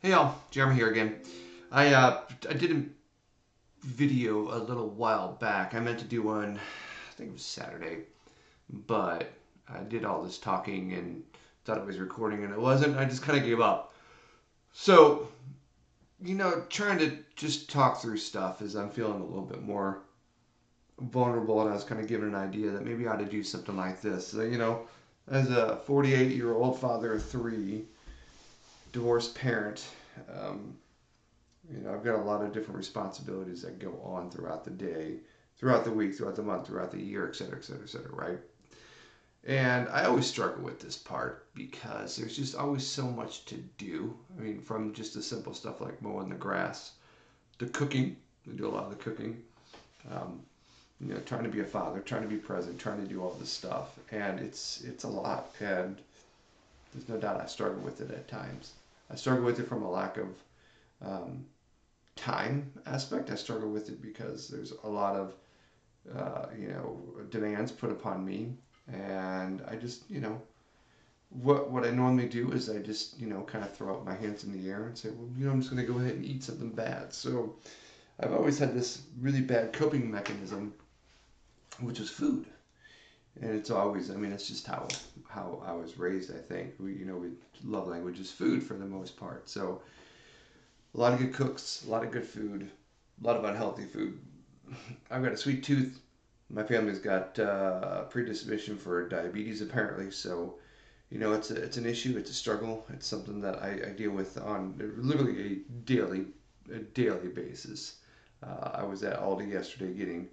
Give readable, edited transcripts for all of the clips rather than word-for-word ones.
Hey all, Jeremy here again. I did a video a little while back. I meant to do one, I think it was Saturday, but I did all this talking and thought it was recording and it wasn't. I just kind of gave up. So, trying to just talk through stuff as I'm feeling a little bit more vulnerable, and I was kind of given an idea that maybe I ought to do something like this. So, as a 48-year-old father of three, divorced parent, um, I've got a lot of different responsibilities that go on throughout the day, throughout the week, throughout the month, throughout the year, et cetera, et cetera, et cetera, right? And I always struggle with this part because there's just always so much to do. I mean, from just the simple stuff like mowing the grass to cooking. I do a lot of the cooking. Um, trying to be a father, trying to be present, trying to do all this stuff, and it's a lot. And there's no doubt I struggle with it at times. I struggle with it from a lack of um, time aspect. I struggle with it because there's a lot of demands put upon me, and I just what I normally do is I just kind of throw up my hands in the air and say, well, I'm just going to go ahead and eat something bad. So I've always had this really bad coping mechanism, which is food. And it's always, I mean, it's just how I was raised. I think we love language is food for the most part. So a lot of good cooks, a lot of good food, a lot of unhealthy food. I've got a sweet tooth. My family's got predisposition for diabetes apparently, so it's an issue. It's a struggle. It's something that I deal with on literally a daily basis. I was at Aldi yesterday getting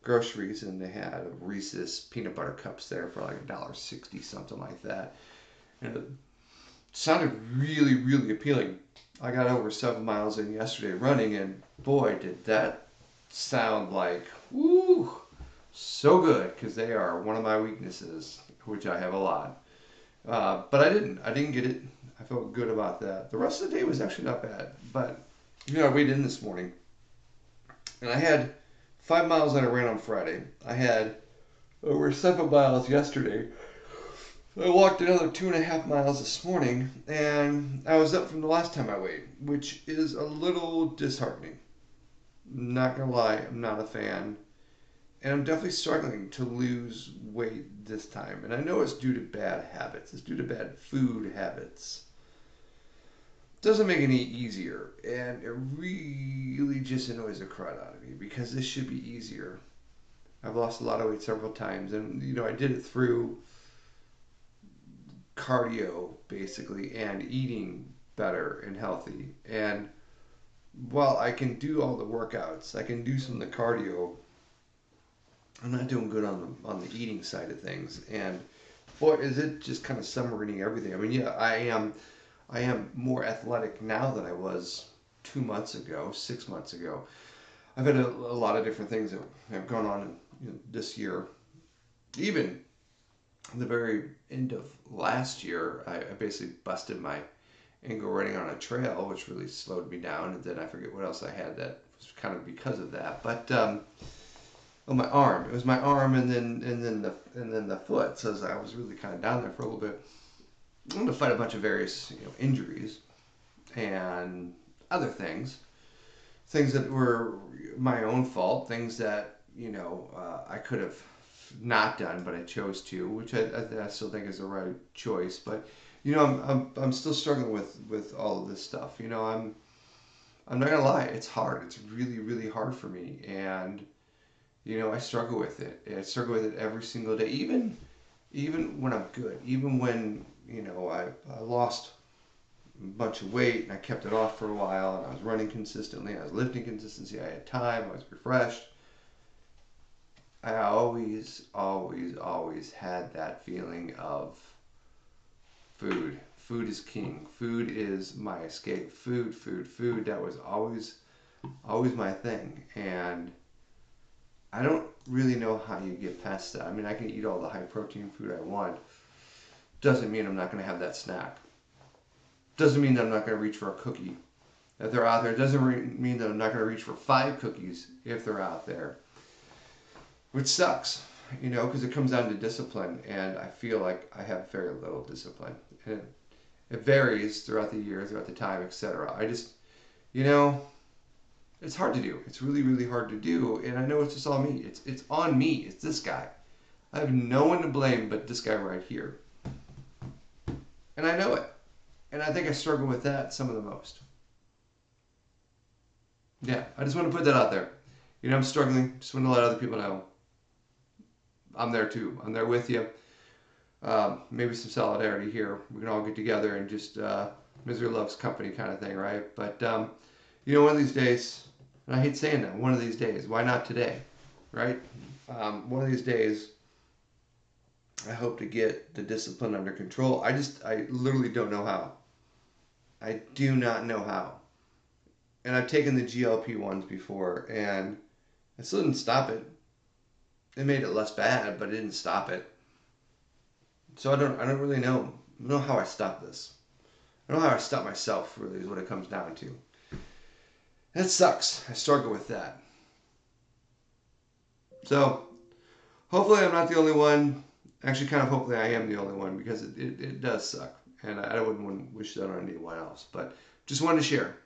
groceries, and they had Reese's peanut butter cups there for like $1.60, something like that, and it sounded really really appealing. I got over 7 miles in yesterday running, and boy, did that sound like woo so good, because they are one of my weaknesses, which I have a lot. But I didn't get it. I felt good about that. The rest of the day was actually not bad, but I weighed in this morning, and I had 5 miles that I ran on Friday. I had over 7 miles yesterday. I walked another 2.5 miles this morning, and I was up from the last time I weighed, which is a little disheartening. Not gonna lie, I'm not a fan. And I'm definitely struggling to lose weight this time. And I know it's due to bad habits, it's due to bad food habits. Doesn't make it any easier. And it really just annoys the crud out of me because this should be easier. I've lost a lot of weight several times, and I did it through cardio basically and eating better and healthy. And while I can do all the workouts, I can do some of the cardio, I'm not doing good on the eating side of things. And boy, is it just kind of submarine everything. I mean, yeah, I am more athletic now than I was 2 months ago, 6 months ago. I've had a lot of different things that have gone on this year. Even the very end of last year, I basically busted my ankle running on a trail, which really slowed me down. And then I forget what else I had that was kind of because of that. But oh, my arm. It was my arm, and then the foot. So I was really kind of down there for a little bit. I'm going to fight a bunch of various injuries and other things that were my own fault, things that I could have not done, but I chose to, which I still think is the right choice. But I'm still struggling with all of this stuff. I'm not gonna lie, it's hard. It's really really hard for me, and I struggle with it. I struggle with it every single day, even when I'm good, even when I lost a bunch of weight and I kept it off for a while, and I was running consistently, I was lifting consistency, I had time, I was refreshed. I always, always, always had that feeling of food. Food is king. Food is my escape. Food, food, food. That was always my thing. And I don't really know how you get past that. I mean, I can eat all the high protein food I want. Doesn't mean I'm not going to have that snack. Doesn't mean that I'm not going to reach for a cookie if they're out there. It doesn't mean that I'm not going to reach for 5 cookies if they're out there, which sucks, because it comes down to discipline, and I feel like I have very little discipline. And It varies throughout the year, throughout the time, etc. I just, it's hard to do. It's really, really hard to do. And I know it's just on me. It's on me. It's this guy. I have no one to blame but this guy right here. And I know it. And I think I struggle with that some of the most. Yeah, I just want to put that out there. I'm struggling. Just want to let other people know. I'm there too. I'm there with you. Maybe some solidarity here. We can all get together and just misery loves company kind of thing, right? But one of these days, and I hate saying that, one of these days. Why not today, right? One of these days, I hope to get the discipline under control. I literally don't know how. I do not know how. And I've taken the GLP ones before, and I still didn't stop it. It made it less bad, but it didn't stop it. So I don't really know. I don't know how I stop this. I don't know how I stop myself, really, is what it comes down to. That sucks. I struggle with that. So hopefully I'm not the only one. Actually, kind of hopefully I am the only one, because it does suck. And I wouldn't wish that on anyone else. But just wanted to share.